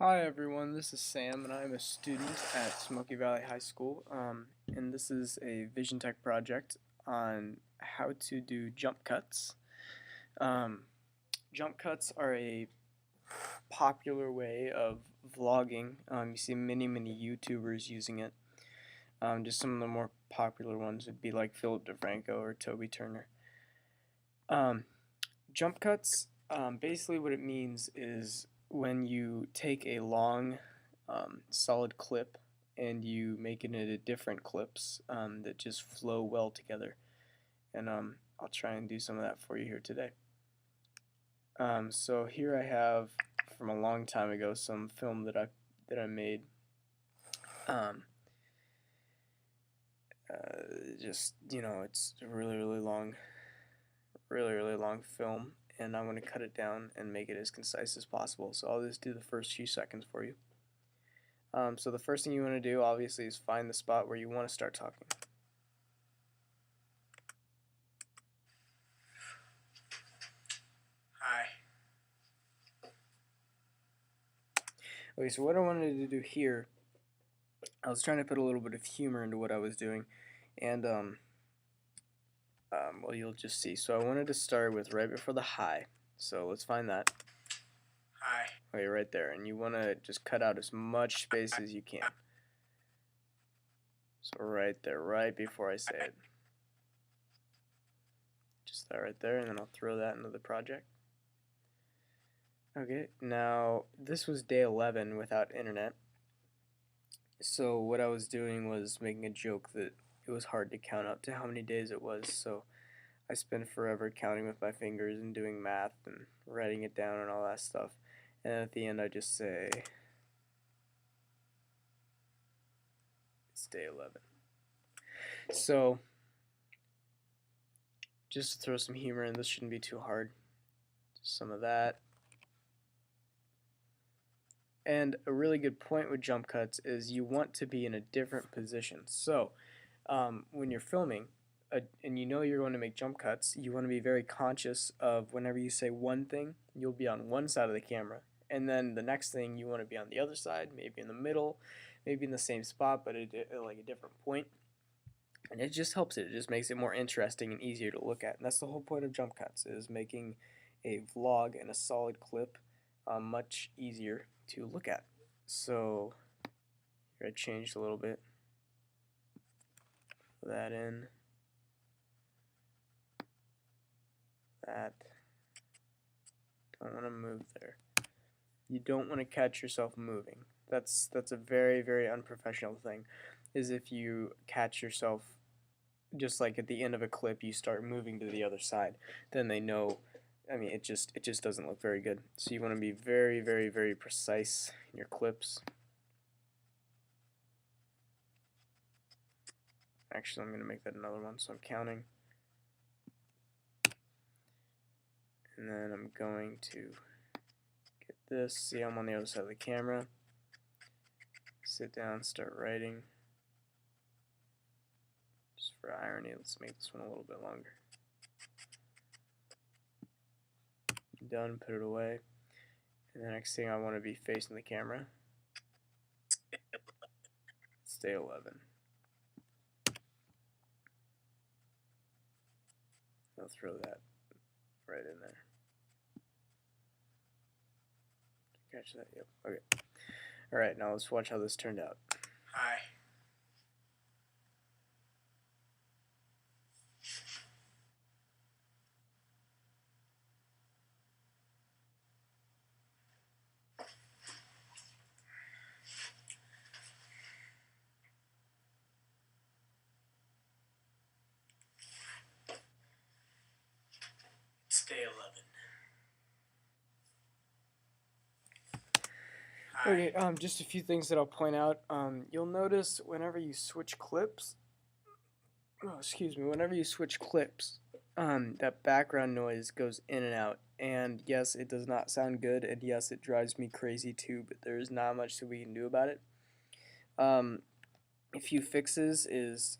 Hi everyone, this is Sam and I'm a student at Smoky Valley High School, and this is a Vision Tech project on how to do jump cuts. Um, Jump cuts are a popular way of vlogging. You see many YouTubers using it. Just some of the more popular ones would be like Philip DeFranco or Toby Turner. Um, Jump cuts, basically what it means is when you take a long, solid clip and you make it into different clips that just flow well together. And I'll try and do some of that for you here today. So here I have, from a long time ago, some film that I made. Um, just it's a really long, really long film, and I'm going to cut it down and make it as concise as possible. So I'll just do the first few seconds for you. So the first thing you want to do, obviously, is find the spot where you want to start talking. Hi. Okay, so what I wanted to do here, I was trying to put a little bit of humor into what I was doing, and well, you'll just see. So I wanted to start with right before the hi. So let's find that. Hi. Okay, right there, and you want to just cut out as much space as you can. So right there, right before I say it. Just that right there, and then I'll throw that into the project. Okay, now this was day 11 without internet. So what I was doing was making a joke that it was hard to count up to how many days it was. So I spent forever counting with my fingers and doing math and writing it down and all that stuff. And at the end I just say, it's day 11. So just to throw some humor in, this shouldn't be too hard. Just some of that. And a really good point with jump cuts is you want to be in a different position. So when you're filming and you know you're going to make jump cuts, you want to be very conscious of whenever you say one thing, you'll be on one side of the camera. And then the next thing you want to be on the other side, maybe in the middle, maybe in the same spot, but at like a different point. And it just helps it. It just makes it more interesting and easier to look at. And that's the whole point of jump cuts, is making a vlog and a solid clip much easier to look at. So here I changed a little bit. Put that in. That. Don't want to move there. You don't want to catch yourself moving. That's a very unprofessional thing. Is if you catch yourself just like at the end of a clip, you start moving to the other side, then they know. I mean, it just doesn't look very good. So you want to be very precise in your clips. Actually, I'm going to make that another one, so I'm counting. And then I'm going to get this. See, I'm on the other side of the camera. Sit down, start writing. Just for irony, let's make this one a little bit longer. Done, put it away. And the next thing, I want to be facing the camera. It's day 11. I'll throw that right in there. Catch that? Yep. Okay. Alright, now let's watch how this turned out. Hi. It's day 11. Hi. Okay, just a few things that I'll point out. You'll notice whenever you switch clips, whenever you switch clips, that background noise goes in and out. And yes, it does not sound good, and yes, it drives me crazy too, but there's not much that we can do about it. A few fixes is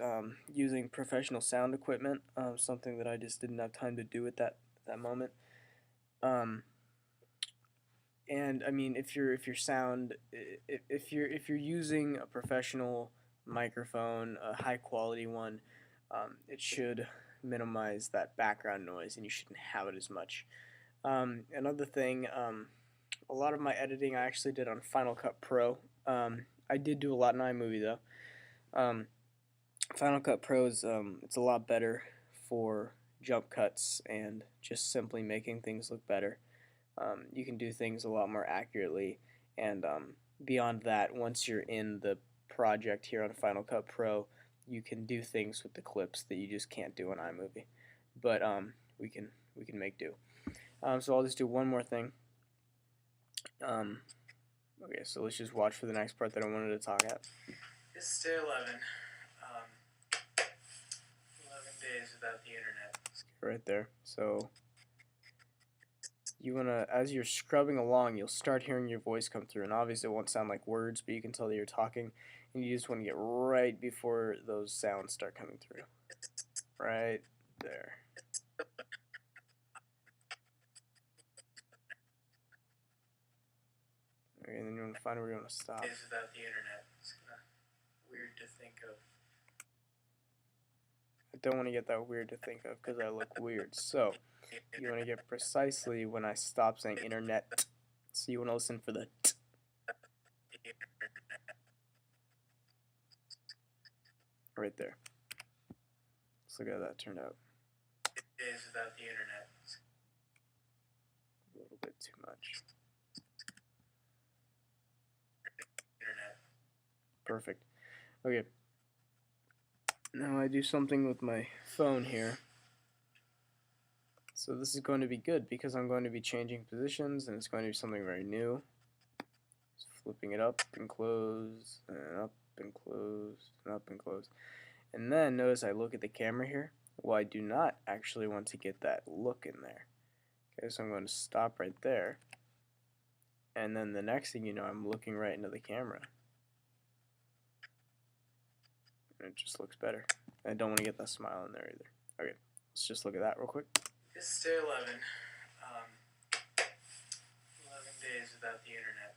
using professional sound equipment, something that I just didn't have time to do at that moment. and I mean, if your sound, if you're using a professional microphone, a high quality one, it should minimize that background noise, and you shouldn't have it as much. Another thing, a lot of my editing I actually did on Final Cut Pro. I did do a lot in iMovie though. Um, Final Cut Pro is it's a lot better for jump cuts and just simply making things look better. You can do things a lot more accurately, and beyond that, once you're in the project here on Final Cut Pro, you can do things with the clips that you just can't do on iMovie. But we can make do. So I'll just do one more thing. Okay, so let's just watch for the next part that I wanted to talk at. This is day 11. 11 days without the internet. Right there. So you wanna, as you're scrubbing along, you'll start hearing your voice come through, and obviously it won't sound like words, but you can tell that you're talking, and you just want to get right before those sounds start coming through. Right there. Okay, and then you want to find where you want to stop. Days without the internet. It's kind of weird to think of. I don't want to get that weird to think of because I look weird. So you want to get precisely when I stop saying internet. So you want to listen for the t. Right there. Let's look at how that turned out. Days without the internet. A little bit too much. Internet. Perfect. Okay. Now I do something with my phone here. So this is going to be good because I'm going to be changing positions, and it's going to be something very new. Just flipping it up and close, and up and close, and up and close. And then notice I look at the camera here. Well, I do not actually want to get that look in there. Okay, so I'm going to stop right there. And then the next thing you know, I'm looking right into the camera. And it just looks better. I don't want to get that smile in there either. Okay, let's just look at that real quick. This is day 11. 11 days without the internet.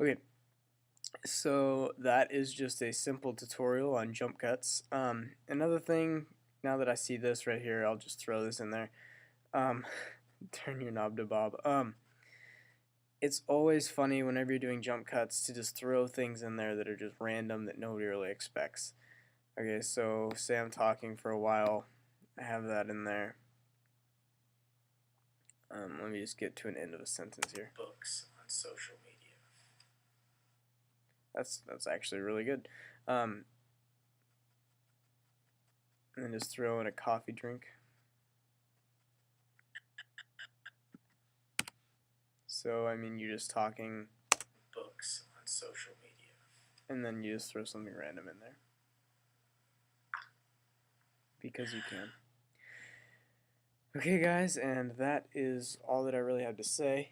Okay, so that is just a simple tutorial on jump cuts. Another thing, now that I see this right here, I'll just throw this in there. Turn your knob to Bob. It's always funny whenever you're doing jump cuts to just throw things in there that are just random that nobody really expects. Okay, so say I'm talking for a while, I have that in there. Let me just get to an end of a sentence here. Books on social media. That's actually really good. And then just throw in a coffee drink. So I mean, you're just talking. Books on social media. And then you just throw something random in there. Because you can. Okay, guys, and that is all that I really have to say.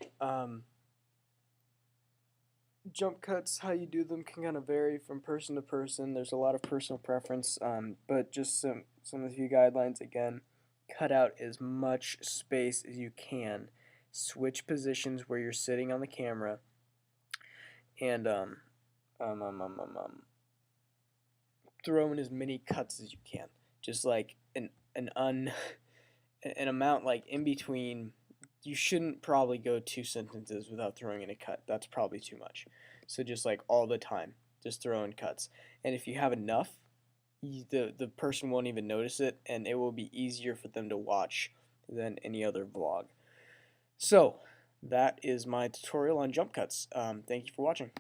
Jump cuts, how you do them can kind of vary from person to person. There's a lot of personal preference, but just some of the few guidelines again. Cut out as much space as you can. Switch positions where you're sitting on the camera, and throw in as many cuts as you can. Just like an amount like in between. You shouldn't probably go 2 sentences without throwing in a cut. That's probably too much. So just like all the time, just throw in cuts. And if you have enough, the person won't even notice it, and it will be easier for them to watch than any other vlog. So that is my tutorial on jump cuts. Thank you for watching.